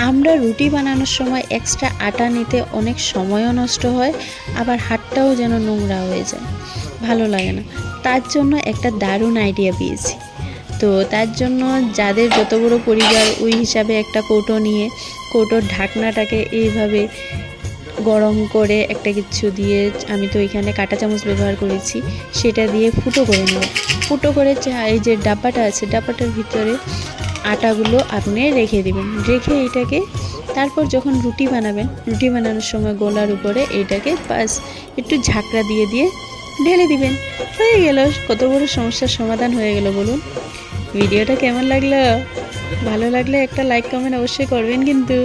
আমরা রুটি বানানোর সময় এক্সট্রা আটা নিতে অনেক সময়ও নষ্ট হয়, আবার হাতটাও যেন নোংরা হয়ে যায়, ভালো লাগে না। তার জন্য একটা দারুণ আইডিয়া পেয়েছি। তো তার জন্য যাদের যত বড় পরিবার ওই হিসাবে একটা কৌটো নিয়ে কৌটোর ঢাকনাটাকে এইভাবে গরম করে একটা কিছু দিয়ে, আমি তো এখানে কাঁটা চামচ ব্যবহার করেছি, সেটা দিয়ে ফুটো করে নেব। ফুটো করে এই যে ডাব্বাটা আছে, ডাব্বাটার ভিতরে আটাগুলো আপনি রেখে দিবেন। রেখে এটাকে তারপর যখন রুটি বানাবেন, রুটি বানানোর সময় গোলার উপরে এটাকে বাস একটু ঝাঁকড়া দিয়ে দিয়ে ঢেলে দিবেন। হয়ে গেল, কত বড় সমস্যার সমাধান হয়ে গেল বলুন। ভিডিওটা কেমন লাগলো? ভালো লাগলে একটা লাইক কমেন্ট অবশ্যই করবেন কিন্তু।